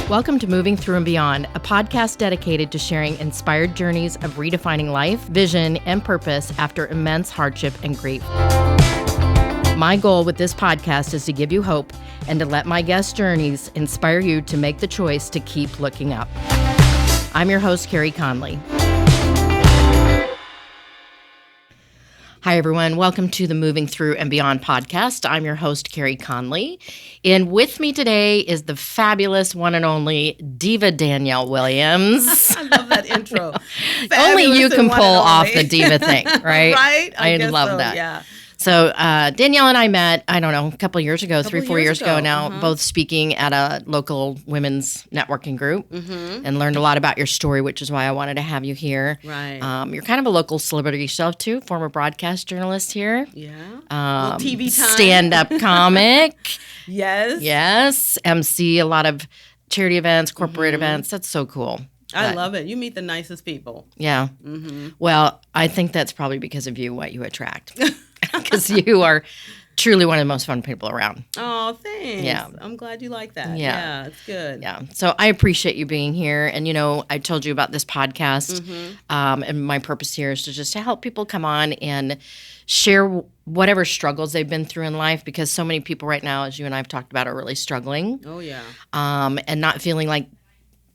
Welcome to Moving Through and Beyond, a podcast dedicated to sharing inspired journeys of redefining life, vision, and purpose after immense hardship and grief. My goal with this podcast is to give you hope and to let my guest journeys inspire you to make the choice to keep looking up. I'm your host, Carey Conley. Hi, everyone. Welcome to the Moving Through and Beyond podcast. I'm your host, Carey Conley. And with me today is the fabulous one and only Diva Danielle Williams. I love that intro. Only you can pull off the diva thing, right? Right? I love so, that. Yeah. So Danielle and I met, I don't know, a couple of years ago, 3-4 years ago now, both speaking at a local women's networking group and learned a lot about your story, which is why I wanted to have you here. Right. You're kind of a local celebrity yourself, too, former broadcast journalist here. Yeah. TV time. Stand-up comic. Yes. Yes. MC a lot of charity events, corporate events. That's so cool. I love it. You meet the nicest people. Yeah. Well, I think that's probably because of you, what you attract. Because you are truly one of the most fun people around. Oh, thanks. Yeah. I'm glad you like that. Yeah. It's good. Yeah. So I appreciate you being here. And, you know, I told you about this podcast. And my purpose here is to help people come on and share whatever struggles they've been through in life. Because so many people right now, as you and I have talked about, are really struggling. Oh, yeah. And not feeling like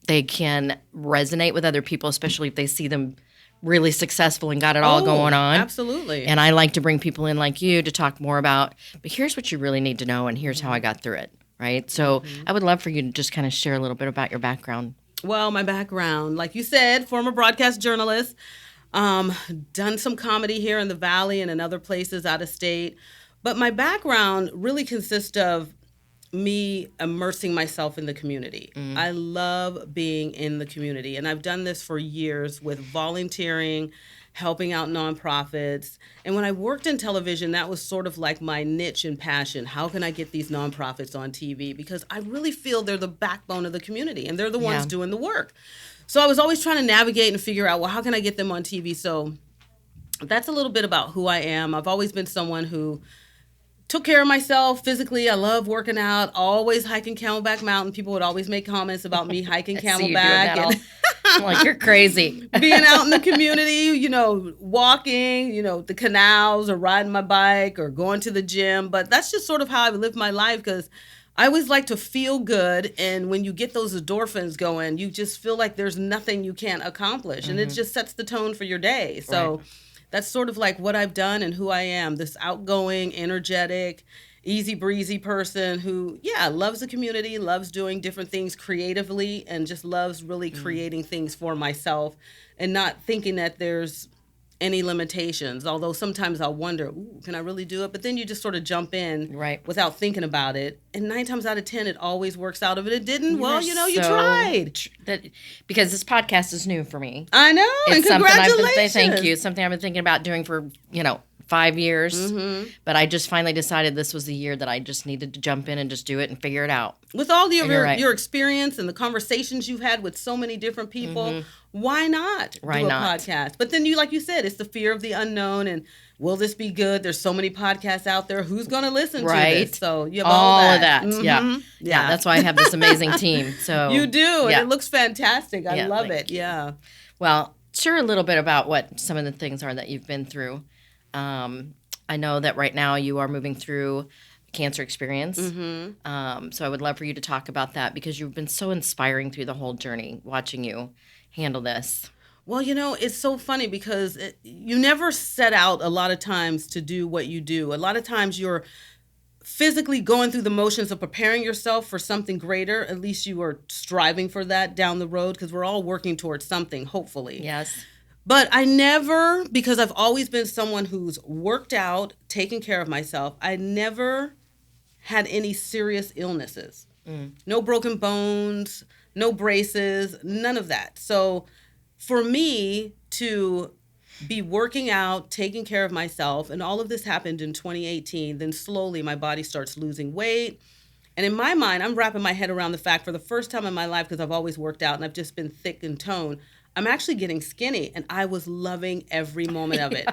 they can resonate with other people, especially if they see them really successful and got it all going on. Absolutely. And I like to bring people in like you to talk more about, but here's what you really need to know and here's how I got through it, right? So I would love for you to just kind of share a little bit about your background. Well, my background, like you said, former broadcast journalist, done some comedy here in the Valley and in other places out of state. But my background really consists of me immersing myself in the community. I love being in the community. And I've done this for years with volunteering, helping out nonprofits. And when I worked in television, that was sort of like my niche and passion. How can I get these nonprofits on TV? Because I really feel they're the backbone of the community and they're the ones doing the work. So I was always trying to navigate and figure out, well, how can I get them on TV? So that's a little bit about who I am. I've always been someone who took care of myself physically. I love working out, always hiking Camelback Mountain. People would always make comments about me hiking Camelback. I'm like, you're crazy. Being out in the community, you know, walking, you know, the canals or riding my bike or going to the gym. But that's just sort of how I live my life because I always like to feel good. And when you get those endorphins going, you just feel like there's nothing you can't accomplish. And it just sets the tone for your day. So that's sort of like what I've done and who I am, this outgoing, energetic, easy breezy person who, loves the community, loves doing different things creatively, and just loves really creating things for myself and not thinking that there's any limitations. Although sometimes I'll wonder, can I really do it? But then you just sort of jump in without thinking about it. And 9 times out of 10, it always works out. If it didn't, you tried. Because this podcast is new for me. I know, It's and congratulations. Thank you. It's something I've been thinking about doing for, 5 years. But I just finally decided this was the year that I just needed to jump in and just do it and figure it out. With all your experience and the conversations you've had with so many different people, why not do a podcast? But then like you said, it's the fear of the unknown and will this be good? There's so many podcasts out there. Who's going to listen to this? So you have all of that. Yeah. That's why I have this amazing team. So you do. And it looks fantastic. I love it. Yeah. Well, share a little bit about what some of the things are that you've been through. I know that right now you are moving through cancer experience. So I would love for you to talk about that because you've been so inspiring through the whole journey, watching you handle this. Well, it's so funny because you never set out a lot of times to do what you do. A lot of times you're physically going through the motions of preparing yourself for something greater. At least you are striving for that down the road because we're all working towards something, hopefully. Yes. But I never, because I've always been someone who's worked out, taken care of myself, I never had any serious illnesses. No broken bones, no braces, none of that. So for me to be working out, taking care of myself, and all of this happened in 2018, then slowly my body starts losing weight. And in my mind, I'm wrapping my head around the fact for the first time in my life, because I've always worked out and I've just been thick and toned, I'm actually getting skinny. And I was loving every moment of it.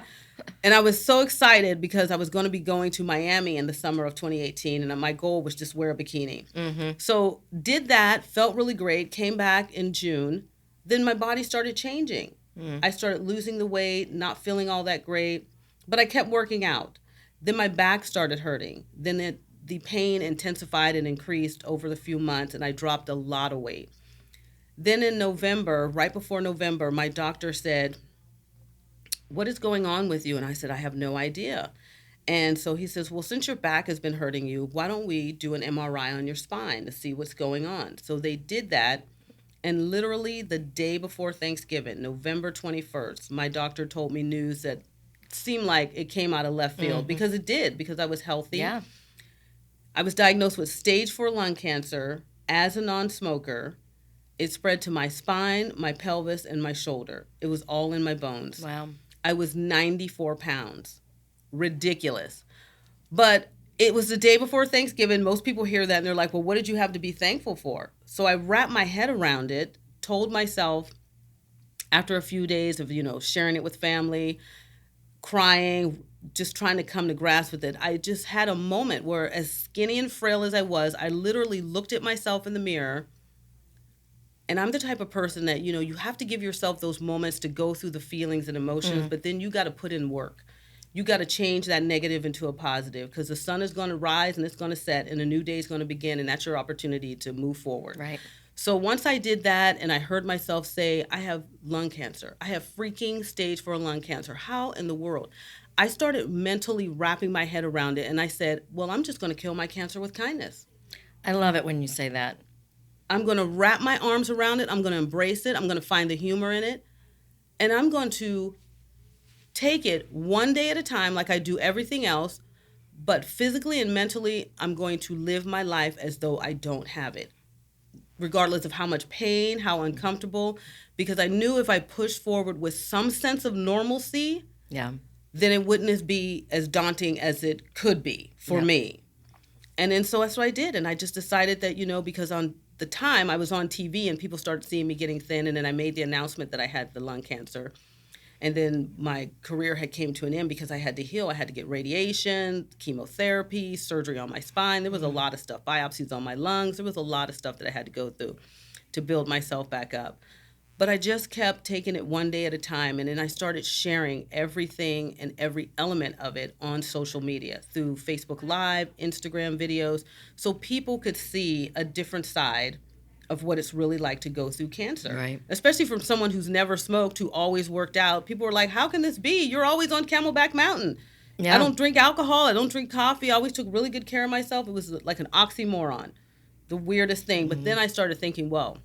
And I was so excited because I was going to be going to Miami in the summer of 2018. And my goal was just wear a bikini. Mm-hmm. So did that, felt really great, came back in June. Then my body started changing. I started losing the weight, not feeling all that great, but I kept working out. Then my back started hurting. Then the pain intensified and increased over the few months, and I dropped a lot of weight. Then in November, right before November, my doctor said, "What is going on with you?" And I said, "I have no idea." And so he says, "Well, since your back has been hurting you, why don't we do an MRI on your spine to see what's going on?" So they did that. And literally the day before Thanksgiving, November 21st, my doctor told me news that seemed like it came out of left field because it did, because I was healthy. Yeah. I was diagnosed with stage 4 lung cancer as a non-smoker. It spread to my spine, my pelvis, and my shoulder. It was all in my bones. Wow. I was 94 pounds. Ridiculous. But it was the day before Thanksgiving. Most people hear that and they're like, well, what did you have to be thankful for? So I wrapped my head around it, told myself after a few days of, sharing it with family, crying, just trying to come to grasp with it. I just had a moment where, as skinny and frail as I was, I literally looked at myself in the mirror. And I'm the type of person that, you have to give yourself those moments to go through the feelings and emotions, but then you got to put in work. You got to change that negative into a positive, because the sun is going to rise and it's going to set and a new day is going to begin, and that's your opportunity to move forward. Right. So once I did that and I heard myself say, I have lung cancer. I have freaking stage 4 lung cancer. How in the world? I started mentally wrapping my head around it, and I said, well, I'm just going to kill my cancer with kindness. I love it when you say that. I'm going to wrap my arms around it. I'm going to embrace it. I'm going to find the humor in it. And I'm going to take it one day at a time like I do everything else, but physically and mentally, I'm going to live my life as though I don't have it, regardless of how much pain, how uncomfortable, because I knew if I pushed forward with some sense of normalcy, then it wouldn't be as daunting as it could be for me. And then so that's what I did. And I just decided that, because on the time I was on TV and people started seeing me getting thin, and then I made the announcement that I had the lung cancer. And then my career had came to an end because I had to heal. I had to get radiation, chemotherapy, surgery on my spine. There was a lot of stuff, biopsies on my lungs. There was a lot of stuff that I had to go through to build myself back up. But I just kept taking it one day at a time. And then I started sharing everything and every element of it on social media through Facebook Live, Instagram videos, so people could see a different side of what it's really like to go through cancer. Right. Especially from someone who's never smoked, who always worked out. People were like, how can this be? You're always on Camelback Mountain. Yeah. I don't drink alcohol. I don't drink coffee. I always took really good care of myself. It was like an oxymoron, the weirdest thing. But then I started thinking, well,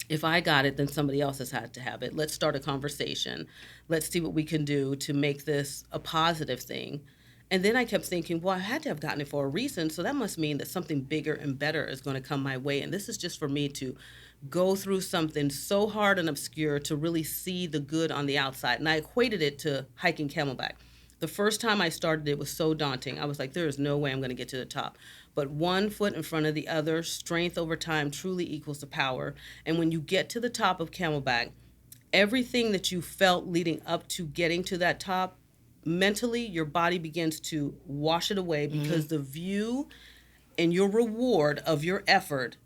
if I got it, then somebody else has had to have it. Let's start a conversation. Let's see what we can do to make this a positive thing. And then I kept thinking, well, I had to have gotten it for a reason, so that must mean that something bigger and better is going to come my way. And this is just for me to go through something so hard and obscure to really see the good on the outside. And I equated it to hiking Camelback. The first time I started, it was so daunting. I was like, there is no way I'm going to get to the top. But one foot in front of the other, strength over time truly equals to power. And when you get to the top of Camelback, everything that you felt leading up to getting to that top, mentally, your body begins to wash it away, because the view and your reward of your effort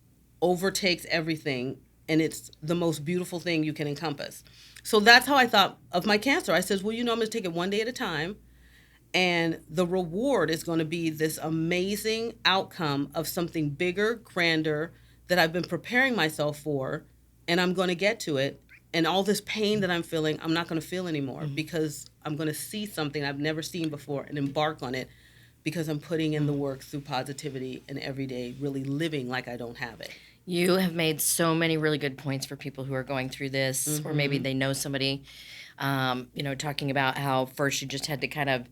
overtakes everything, and it's the most beautiful thing you can encompass. So that's how I thought of my cancer. I said, well, I'm going to take it one day at a time, and the reward is going to be this amazing outcome of something bigger, grander, that I've been preparing myself for, and I'm going to get to it. And all this pain that I'm feeling, I'm not going to feel anymore, because I'm going to see something I've never seen before and embark on it, because I'm putting in the work through positivity and every day really living like I don't have it. You have made so many really good points for people who are going through this, or maybe they know somebody, talking about how first you just had to kind of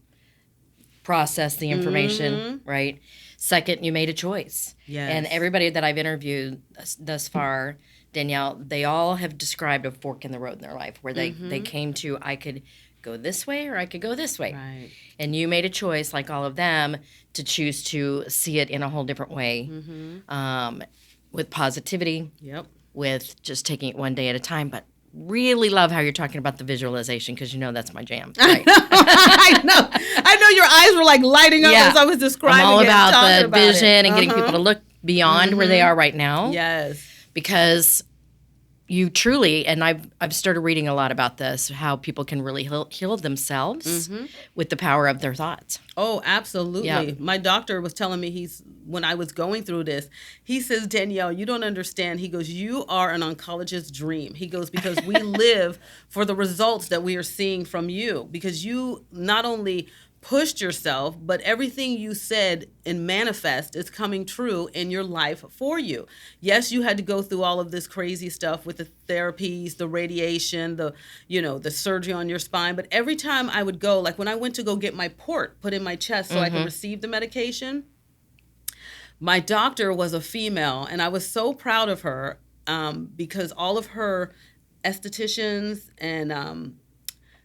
process the information, right? Second, you made a choice. Yes. And everybody that I've interviewed thus far, Danielle, they all have described a fork in the road in their life where they came to, I could go this way or I could go this way. Right. And you made a choice, like all of them, to choose to see it in a whole different way, with positivity, with just taking it one day at a time. But really love how you're talking about the visualization because that's my jam. Right? I know your eyes were like lighting up as I was describing. I'm all it, about the about vision it. and getting people to look beyond where they are right now. Yes. Because you truly, and I've started reading a lot about this, how people can really heal themselves with the power of their thoughts. Oh, absolutely. Yeah. My doctor was telling me when I was going through this, he says, Danielle, you don't understand. He goes, you are an oncologist's dream. He goes, because we live for the results that we are seeing from you, because you not only pushed yourself, but everything you said and manifest is coming true in your life for you. Yes, you had to go through all of this crazy stuff with the therapies, the radiation, the surgery on your spine. But every time I would go, like when I went to go get my port put in my chest so I could receive the medication, my doctor was a female, and I was so proud of her because all of her estheticians and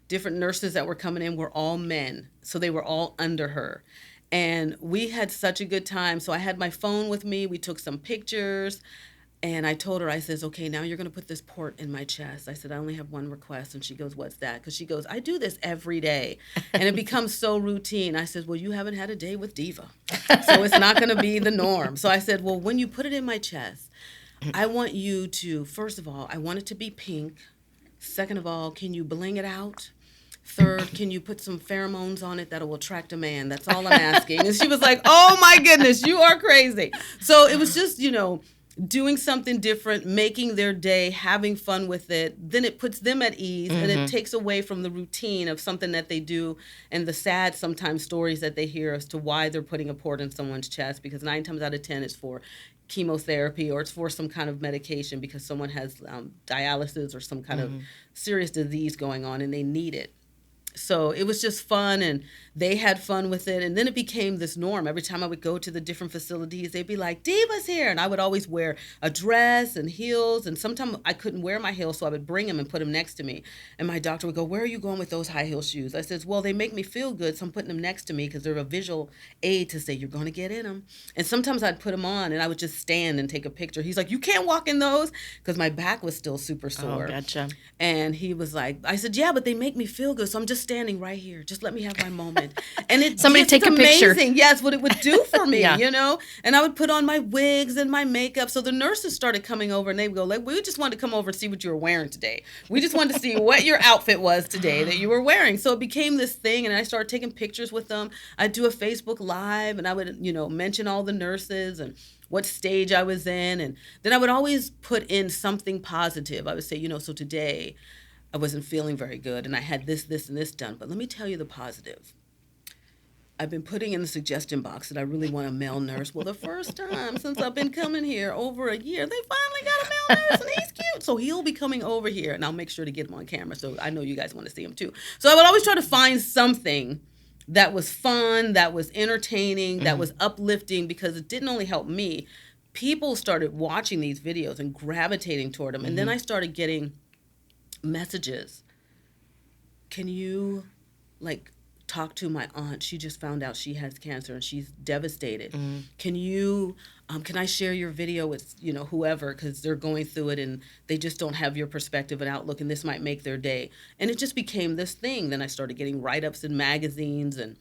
different nurses that were coming in were all men. So they were all under her. And we had such a good time. So I had my phone with me. We took some pictures. And I told her, I says, okay, now you're going to put this port in my chest. I said, I only have one request. And she goes, what's that? Because she goes, I do this every day. And it becomes so routine. I said, well, you haven't had a day with Diva. So it's not going to be the norm. So I said, well, when you put it in my chest, I want you to, first of all, I want it to be pink. Second of all, can you bling it out? Third, can you put some pheromones on it that will attract a man? That's all I'm asking. And she was like, oh, my goodness, you are crazy. So it was just, doing something different, making their day, having fun with it. Then it puts them at ease, and it takes away from the routine of something that they do and the sad sometimes stories that they hear as to why they're putting a port in someone's chest, because 9 times out of 10 it's for chemotherapy or it's for some kind of medication because someone has dialysis or some kind of serious disease going on and they need it. So it was just fun, and they had fun with it. And then it became this norm. Every time I would go to the different facilities, they'd be like, Diva's here. And I would always wear a dress and heels. And sometimes I couldn't wear my heels, so I would bring them and put them next to me. And my doctor would go, where are you going with those high heel shoes? I says, well, they make me feel good, so I'm putting them next to me because they're a visual aid to say, you're going to get in them. And sometimes I'd put them on, and I would just stand and take a picture. He's like, you can't walk in those, because my back was still super sore. Oh, gotcha. And he was like, I said, yeah, but they make me feel good, so I'm just standing right here. Just let me have my moment. And it Somebody take a picture. Yes, what it would do for me, Yeah. And I would put on my wigs and my makeup. So the nurses started coming over, and they would go, like, we just wanted to come over and see what you were wearing today. We just wanted to see what your outfit was today that you were wearing. So it became this thing, and I started taking pictures with them. I'd do a Facebook Live, and I would, mention all the nurses and what stage I was in. And then I would always put in something positive. I would say, so today I wasn't feeling very good, and I had this, and this done. But let me tell you the positive. I've been putting in the suggestion box that I really want a male nurse. Well, the first time since I've been coming here over a year, they finally got a male nurse, and he's cute. So he'll be coming over here, and I'll make sure to get him on camera. So I know you guys want to see him too. So I would always try to find something that was fun, that was entertaining, that was uplifting, because it didn't only help me. People started watching these videos and gravitating toward them. And then I started getting messages. Can you, talk to my aunt? She just found out she has cancer and she's devastated. Can you, can I share your video with, whoever, because they're going through it and they just don't have your perspective and outlook, and this might make their day. And it just became this thing. Then I started getting write-ups in magazines and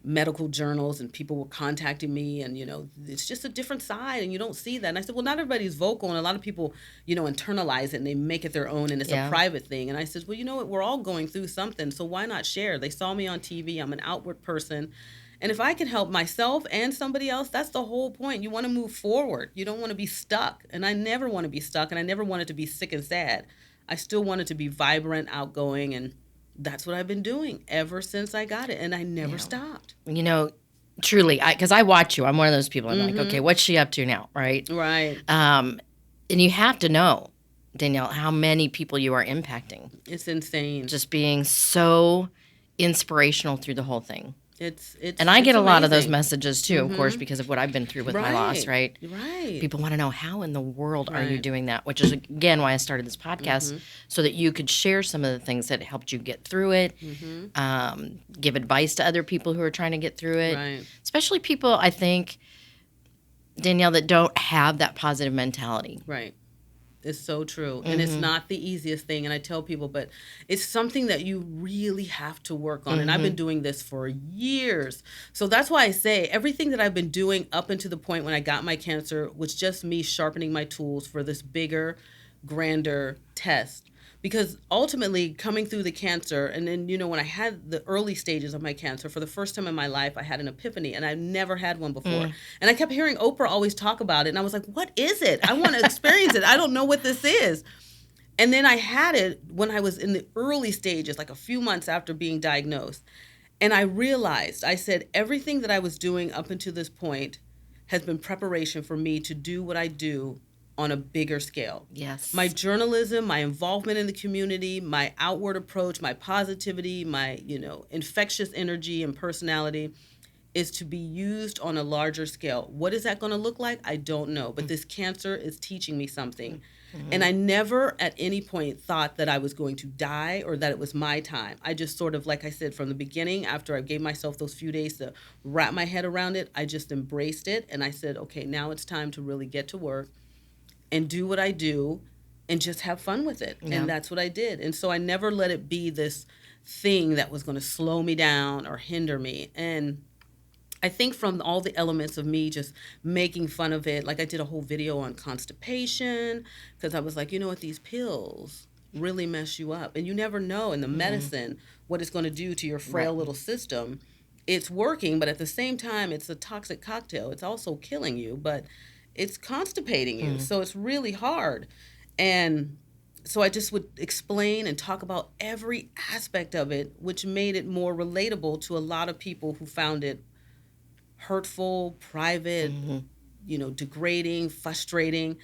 medical journals, and people were contacting me, and it's just a different side, and you don't see that. And I said, well, not everybody's vocal, and a lot of people internalize it and they make it their own, and it's a private thing. And I said, well, you know what, we're all going through something, so why not share? They saw me on TV. I'm an outward person, and if I can help myself and somebody else, that's the whole point. You want to move forward. You don't want to be stuck, and I never want to be stuck, and I never wanted to be sick and sad. I still wanted to be vibrant, outgoing, and that's what I've been doing ever since I got it, and I never stopped. Truly, because I watch you. I'm one of those people. I'm like, okay, what's she up to now, right? Right. And you have to know, Danielle, how many people you are impacting. It's insane. Just being so inspirational through the whole thing. And I get a lot of those amazing. messages too, of course, because of what I've been through with my loss, right? Right. People want to know, how in the world are you doing that? Which is, again, why I started this podcast, so that you could share some of the things that helped you get through it, give advice to other people who are trying to get through it, especially people, I think, Danielle, that don't have that positive mentality. Right. It's so true. And it's not the easiest thing. And I tell people, but it's something that you really have to work on. And I've been doing this for years. So that's why I say everything that I've been doing up until the point when I got my cancer was just me sharpening my tools for this bigger, grander test. Because ultimately, coming through the cancer, and then, when I had the early stages of my cancer, for the first time in my life, I had an epiphany, and I've never had one before. And I kept hearing Oprah always talk about it, and I was like, what is it? I want to experience it. I don't know what this is. And then I had it when I was in the early stages, like a few months after being diagnosed. And I realized, I said, everything that I was doing up until this point has been preparation for me to do what I do on a bigger scale. Yes. My journalism, my involvement in the community, my outward approach, my positivity, my, infectious energy and personality is to be used on a larger scale. What is that going to look like? I don't know. But this cancer is teaching me something. And I never at any point thought that I was going to die or that it was my time. I just sort of, like I said, from the beginning, after I gave myself those few days to wrap my head around it, I just embraced it. And I said, okay, now it's time to really get to work and do what I do and just have fun with it. Yeah. And that's what I did. And so I never let it be this thing that was going to slow me down or hinder me. And I think from all the elements of me just making fun of it, like I did a whole video on constipation because I was like, these pills really mess you up. And you never know in the medicine what it's going to do to your frail little system. It's working, but at the same time, it's a toxic cocktail. It's also killing you, but it's constipating you. So it's really hard. And so I just would explain and talk about every aspect of it, which made it more relatable to a lot of people who found it hurtful, private, degrading, frustrating.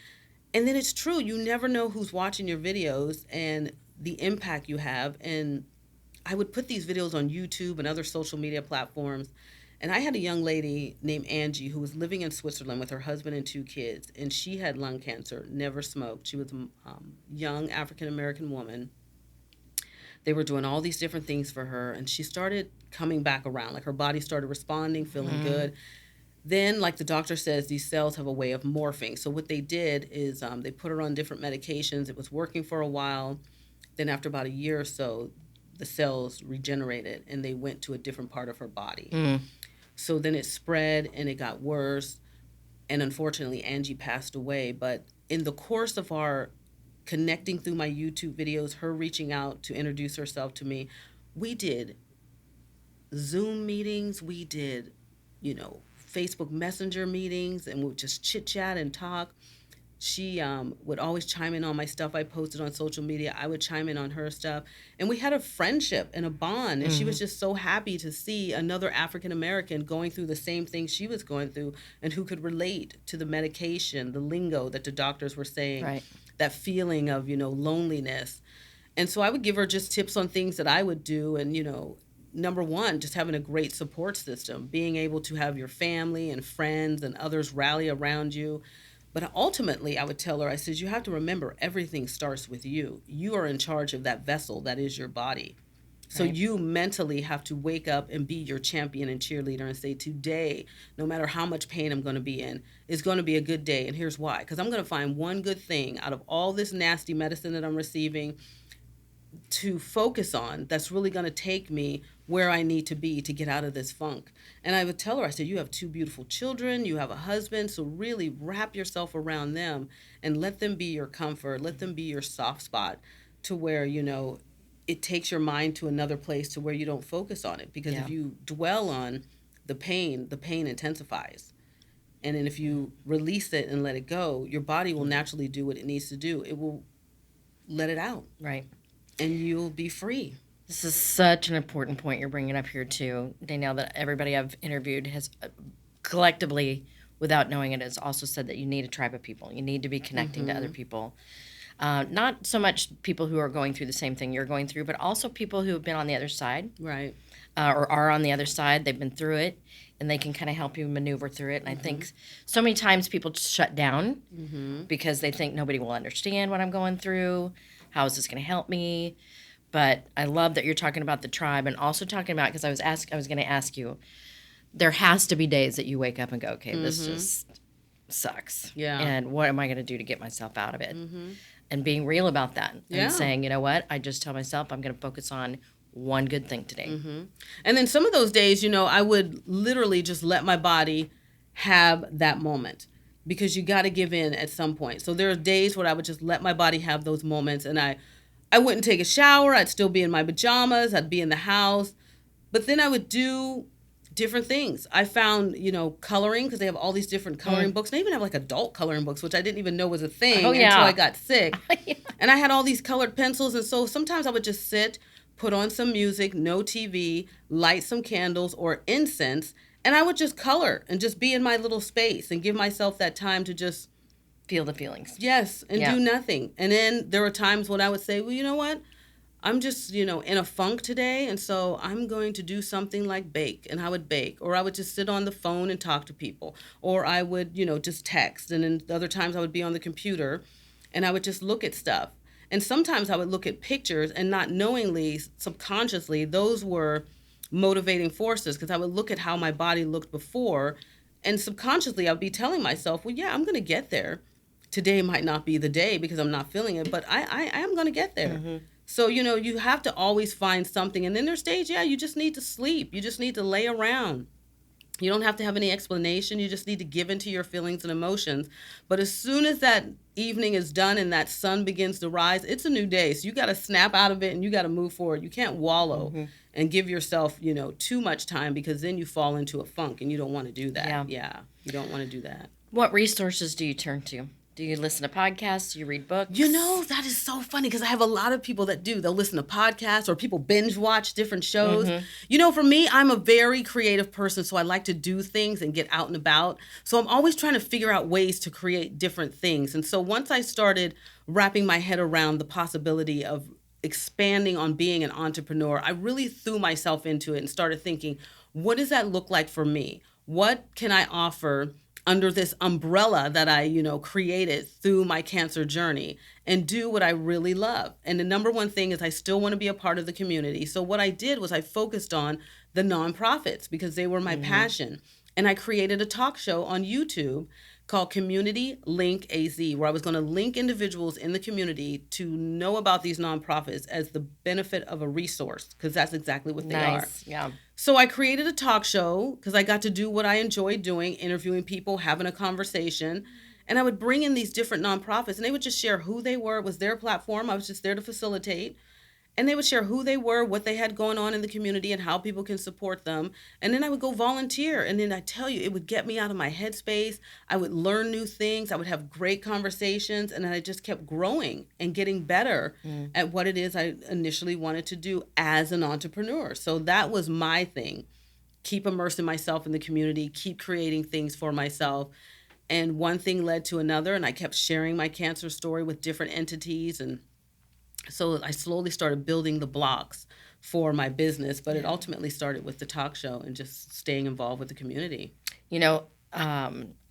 And then it's true. You never know who's watching your videos and the impact you have. And I would put these videos on YouTube and other social media platforms. And I had a young lady named Angie who was living in Switzerland with her husband and 2 kids. And she had lung cancer, never smoked. She was a young African-American woman. They were doing all these different things for her. And she started coming back around. Like her body started responding, feeling good. Then, like the doctor says, these cells have a way of morphing. So what they did is they put her on different medications. It was working for a while. Then after about a year or so, the cells regenerated and they went to a different part of her body. So then it spread and it got worse. And unfortunately, Angie passed away. But in the course of our connecting through my YouTube videos, her reaching out to introduce herself to me, we did Zoom meetings. We did, Facebook Messenger meetings, and we'd just chit-chat and talk. She would always chime in on my stuff I posted on social media. I would chime in on her stuff. And we had a friendship and a bond. And she was just so happy to see another African-American going through the same thing she was going through and who could relate to the medication, the lingo that the doctors were saying, that feeling of, loneliness. And so I would give her just tips on things that I would do. And, number one, just having a great support system, being able to have your family and friends and others rally around you. But ultimately, I would tell her, I said, you have to remember everything starts with you. You are in charge of that vessel that is your body. So you mentally have to wake up and be your champion and cheerleader and say, today, no matter how much pain I'm going to be in, is going to be a good day. And here's why. Because I'm going to find one good thing out of all this nasty medicine that I'm receiving to focus on that's really going to take me where I need to be to get out of this funk. And I would tell her, I said, you have 2 beautiful children, you have a husband, so really wrap yourself around them and let them be your comfort, let them be your soft spot to where, it takes your mind to another place to where you don't focus on it. Because if you dwell on the pain intensifies. And then if you release it and let it go, your body will naturally do what it needs to do. It will let it out. Right. And you'll be free. This is such an important point you're bringing up here, too, Danielle, that everybody I've interviewed has collectively, without knowing it, has also said that you need a tribe of people. You need to be connecting to other people. Not so much people who are going through the same thing you're going through, but also people who have been on the other side. Right. Or are on the other side. They've been through it, and they can kind of help you maneuver through it. And I think so many times people just shut down because they think nobody will understand what I'm going through. How is this going to help me? But I love that you're talking about the tribe and also talking about, because I was going to ask you, there has to be days that you wake up and go, okay, sucks. Yeah. And what am I going to do to get myself out of it? Mm-hmm. And being real about that Yeah. and saying, you know what, I just tell myself I'm going to focus on one good thing today. Mm-hmm. And then some of those days, I would literally just let my body have that moment, because you got to give in at some point. So there are days where I would just let my body have those moments, and I wouldn't take a shower. I'd still be in my pajamas. I'd be in the house. But then I would do different things. I found, coloring, because they have all these different coloring books. And they even have like adult coloring books, which I didn't even know was a thing until I got sick. Yeah. And I had all these colored pencils. And so sometimes I would just sit, put on some music, no TV, light some candles or incense, and I would just color and just be in my little space and give myself that time to just feel the feelings. Yes, and do nothing. And then there were times when I would say, well, you know what? I'm just, in a funk today, and so I'm going to do something like bake, and I would bake, or I would just sit on the phone and talk to people, or I would, just text, and then other times I would be on the computer, and I would just look at stuff. And sometimes I would look at pictures, and not knowingly, subconsciously, those were motivating forces, because I would look at how my body looked before, and subconsciously I would be telling myself, well, yeah, I'm going to get there. Today might not be the day because I'm not feeling it, but I am going to get there. Mm-hmm. So, you have to always find something. And then there's days, you just need to sleep. You just need to lay around. You don't have to have any explanation. You just need to give into your feelings and emotions. But as soon as that evening is done and that sun begins to rise, it's a new day. So you got to snap out of it and you got to move forward. You can't wallow and give yourself, too much time, because then you fall into a funk and you don't want to do that. Yeah, you don't want to do that. What resources do you turn to? Do you listen to podcasts? Do you read books? That is so funny, because I have a lot of people that do. They'll listen to podcasts, or people binge watch different shows. Mm-hmm. For me, I'm a very creative person, so I like to do things and get out and about. So I'm always trying to figure out ways to create different things. And so once I started wrapping my head around the possibility of expanding on being an entrepreneur, I really threw myself into it and started thinking, what does that look like for me? What can I offer under this umbrella that I, created through my cancer journey, and do what I really love? And the number one thing is I still want to be a part of the community. So what I did was I focused on the nonprofits, because they were my passion. And I created a talk show on YouTube called Community Link AZ, where I was going to link individuals in the community to know about these nonprofits as the benefit of a resource, because that's exactly what they are. Yeah. So I created a talk show because I got to do what I enjoyed doing, interviewing people, having a conversation. And I would bring in these different nonprofits, and they would just share who they were. It was their platform. I was just there to facilitate. And they would share who they were, what they had going on in the community, and how people can support them. And then I would go volunteer. And then I tell you, it would get me out of my headspace. I would learn new things. I would have great conversations. And then I just kept growing and getting better at what it is I initially wanted to do as an entrepreneur. So that was my thing. Keep immersing myself in the community, keep creating things for myself. And one thing led to another. And I kept sharing my cancer story with different entities, and so I slowly started building the blocks for my business, but it ultimately started with the talk show and just staying involved with the community. I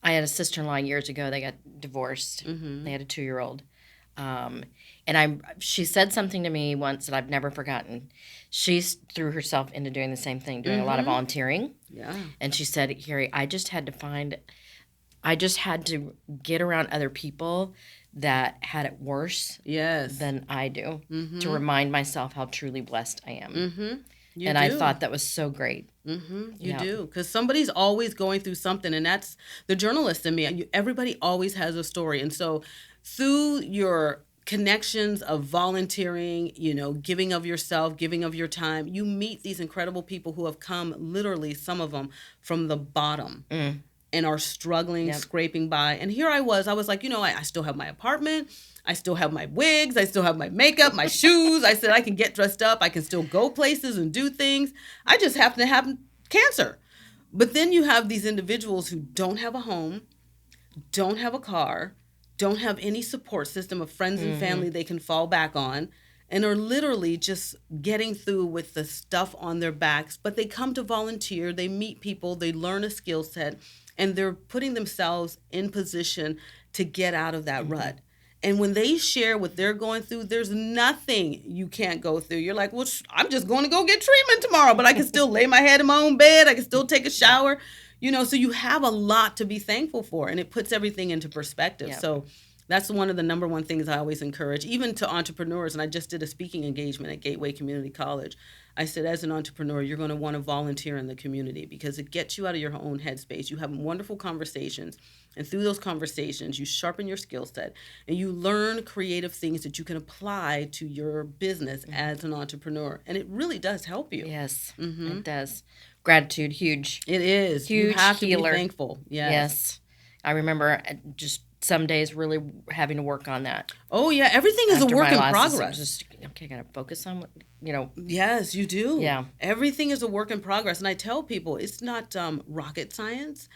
had a sister-in-law years ago. They got divorced. Mm-hmm. They had a 2-year-old. And she said something to me once that I've never forgotten. She threw herself into doing the same thing, doing a lot of volunteering. Yeah. And she said, Carey, I just had to get around other people that had it worse than I do, to remind myself how truly blessed I am. Mm-hmm. I thought that was so great. Mm-hmm. You do, because somebody's always going through something, and that's the journalist in me. Everybody always has a story. And so through your connections of volunteering, giving of yourself, giving of your time, you meet these incredible people who have come, literally, some of them, from the bottom. And are struggling, scraping by. And here I was like, I still have my apartment. I still have my wigs. I still have my makeup, my shoes. I said I can get dressed up. I can still go places and do things. I just happen to have cancer. But then you have these individuals who don't have a home, don't have a car, don't have any support system of friends and family they can fall back on, and are literally just getting through with the stuff on their backs. But they come to volunteer. They meet people. They learn a skill set. And they're putting themselves in position to get out of that rut. And when they share what they're going through, there's nothing you can't go through. You're like, well, I'm just going to go get treatment tomorrow, but I can still lay my head in my own bed. I can still take a shower. So you have a lot to be thankful for, and it puts everything into perspective. Yep. So that's one of the number one things I always encourage, even to entrepreneurs. And I just did a speaking engagement at Gateway Community College. I said, as an entrepreneur, you're going to want to volunteer in the community because it gets you out of your own headspace. You have wonderful conversations. And through those conversations, you sharpen your skill set and you learn creative things that you can apply to your business as an entrepreneur. And it really does help you. Yes, it does. Gratitude, huge. It is. Huge you have healer. to be thankful. Yes. I remember just some days really having to work on that. Oh, yeah. Everything is a work in progress. Just, okay, I got to focus on what, Yes, you do. Yeah. Everything is a work in progress. And I tell people it's not rocket science.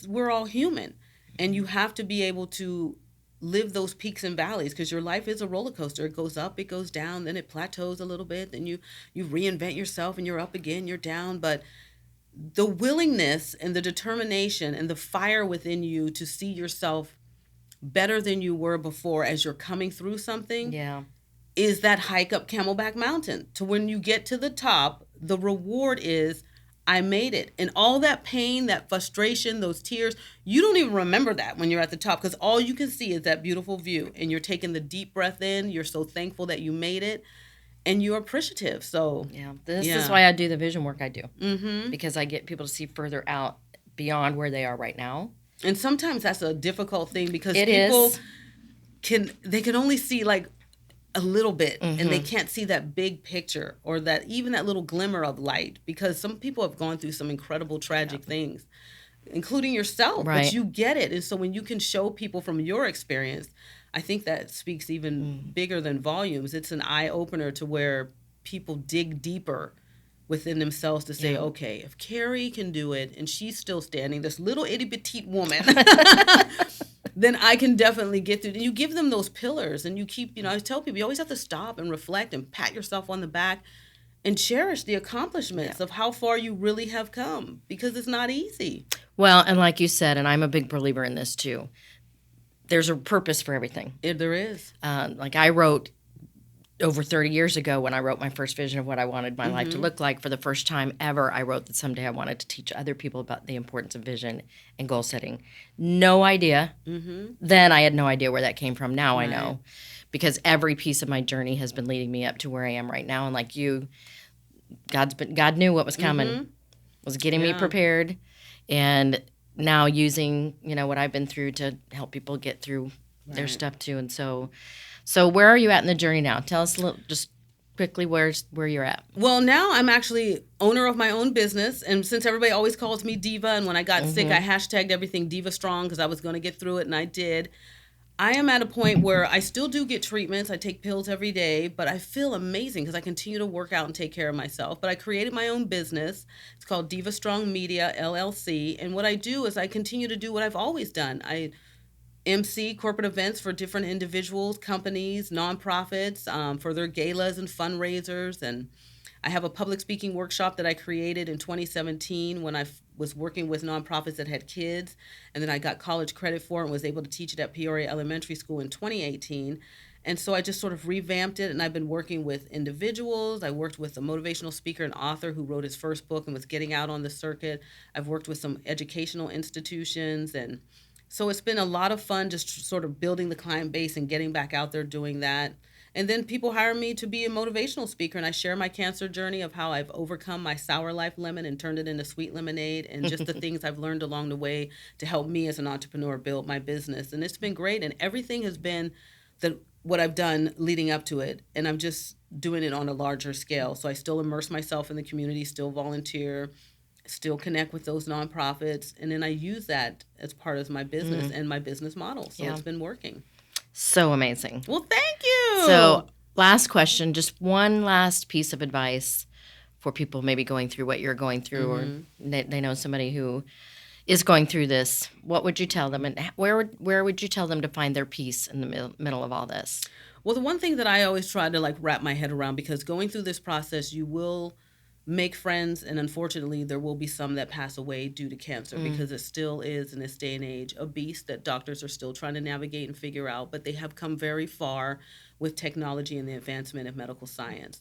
We're all human. And you have to be able to live those peaks and valleys because your life is a roller coaster. It goes up, it goes down, then it plateaus a little bit. Then you reinvent yourself and you're up again, you're down. But the willingness and the determination and the fire within you to see yourself better than you were before as you're coming through something is that hike up Camelback Mountain. To when you get to the top, the reward is I made it. And all that pain, that frustration, those tears, you don't even remember that when you're at the top because all you can see is that beautiful view and you're taking the deep breath in. You're so thankful that you made it and you're appreciative. So this is why I do the vision work I do because I get people to see further out beyond where they are right now. And sometimes that's a difficult thing because can only see like a little bit and they can't see that big picture or that even that little glimmer of light because some people have gone through some incredible tragic things, including yourself, but you get it. And so when you can show people from your experience, I think that speaks even bigger than volumes. It's an eye opener to where people dig deeper within themselves to say, okay, if Carey can do it and she's still standing, this little itty petite woman, then I can definitely get through. And you give them those pillars and you keep, I tell people you always have to stop and reflect and pat yourself on the back and cherish the accomplishments of how far you really have come because it's not easy. Well, and like you said, and I'm a big believer in this too, there's a purpose for everything. There is. Like I wrote over 30 years ago when I wrote my first vision of what I wanted my life to look like, for the first time ever, I wrote that someday I wanted to teach other people about the importance of vision and goal setting. No idea. Then I had no idea where that came from. Now I know. Because every piece of my journey has been leading me up to where I am right now. And like you, God knew what was coming, was getting me prepared. And now using, what I've been through to help people get through their stuff too. And so where are you at in the journey now? Tell us a little, just quickly where you're at. Well, now I'm actually owner of my own business. And since everybody always calls me Diva, and when I got sick, I hashtagged everything Diva Strong because I was going to get through it, and I did. I am at a point where I still do get treatments. I take pills every day, but I feel amazing because I continue to work out and take care of myself. But I created my own business. It's called Diva Strong Media, LLC. And what I do is I continue to do what I've always done. I MC corporate events for different individuals, companies, nonprofits, for their galas and fundraisers. And I have a public speaking workshop that I created in 2017 when I was working with nonprofits that had kids. And then I got college credit for it and was able to teach it at Peoria Elementary School in 2018. And so I just sort of revamped it, and I've been working with individuals. I worked with a motivational speaker and author who wrote his first book and was getting out on the circuit. I've worked with some educational institutions, and so it's been a lot of fun just sort of building the client base and getting back out there doing that. And then people hire me to be a motivational speaker, and I share my cancer journey of how I've overcome my sour life lemon and turned it into sweet lemonade, and just the things I've learned along the way to help me as an entrepreneur build my business. And it's been great, and everything has been what I've done leading up to it, and I'm just doing it on a larger scale. So I still immerse myself in the community, still volunteer, still connect with those nonprofits, and then I use that as part of my business and my business model. So it's been working. So amazing. Well, thank you. So last question, just one last piece of advice for people maybe going through what you're going through, or they know somebody who is going through this. What would you tell them, and where would you tell them to find their peace in the middle of all this? Well, the one thing that I always try to wrap my head around, because going through this process, you will make friends, and unfortunately there will be some that pass away due to cancer, because it still is, in this day and age, a beast that doctors are still trying to navigate and figure out, but they have come very far with technology and the advancement of medical science.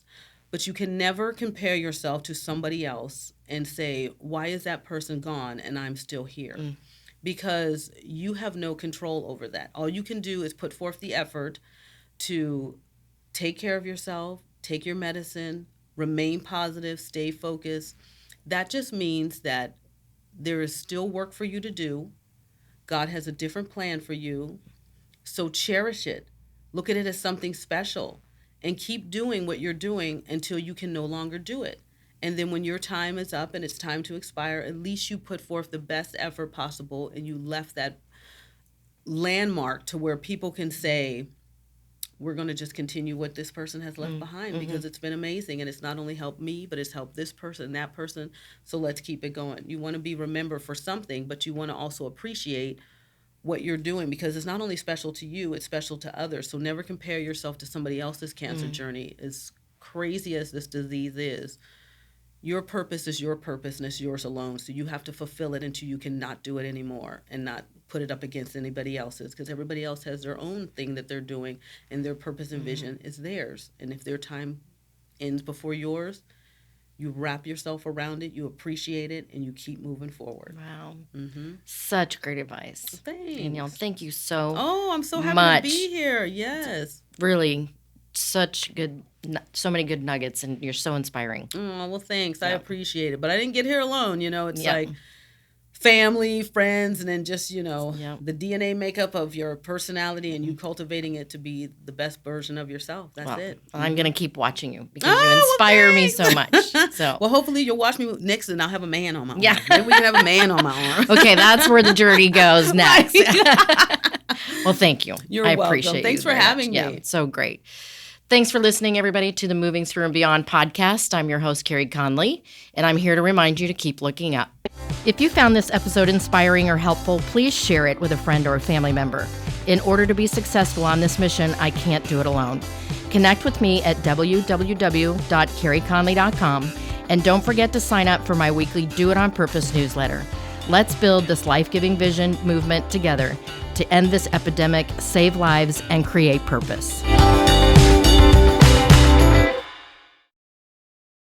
But you can never compare yourself to somebody else and say, why is that person gone and I'm still here? Because you have no control over that. All you can do is put forth the effort to take care of yourself, take your medicine, remain positive, stay focused. That just means that there is still work for you to do. God has a different plan for you. So cherish it. Look at it as something special. And keep doing what you're doing until you can no longer do it. And then when your time is up and it's time to expire, at least you put forth the best effort possible and you left that landmark to where people can say, we're going to just continue what this person has left behind because it's been amazing. And it's not only helped me, but it's helped this person, that person. So let's keep it going. You want to be remembered for something, but you want to also appreciate what you're doing because it's not only special to you, it's special to others. So never compare yourself to somebody else's cancer journey. As crazy as this disease is, your purpose is your purpose and it's yours alone. So you have to fulfill it until you cannot do it anymore and not put it up against anybody else's because everybody else has their own thing that they're doing and their purpose and vision is theirs. And if their time ends before yours, you wrap yourself around it, you appreciate it, and you keep moving forward. Wow. Such great advice. Thanks. Danielle, thank you so much. Oh, I'm so happy to be here. Yes. Really, so many good nuggets, and you're so inspiring. Oh, well, thanks. I appreciate it. But I didn't get here alone. It's like family, friends, and then just, the DNA makeup of your personality and you cultivating it to be the best version of yourself. That's it. I'm going to keep watching you because you inspire me so much. So, well, hopefully you'll watch me next and I'll have a man on my arm. Yeah. Maybe we can have a man on my arm. Okay, that's where the journey goes next. Well, thank you. I appreciate welcome. you. Thanks for having me. Yeah, it's so great. Thanks for listening, everybody, to the Moving Through and Beyond podcast. I'm your host, Carey Conley, and I'm here to remind you to keep looking up. If you found this episode inspiring or helpful, please share it with a friend or a family member. In order to be successful on this mission, I can't do it alone. Connect with me at www.careyconley.com, and don't forget to sign up for my weekly Do It On Purpose newsletter. Let's build this life-giving vision movement together to end this epidemic, save lives, and create purpose.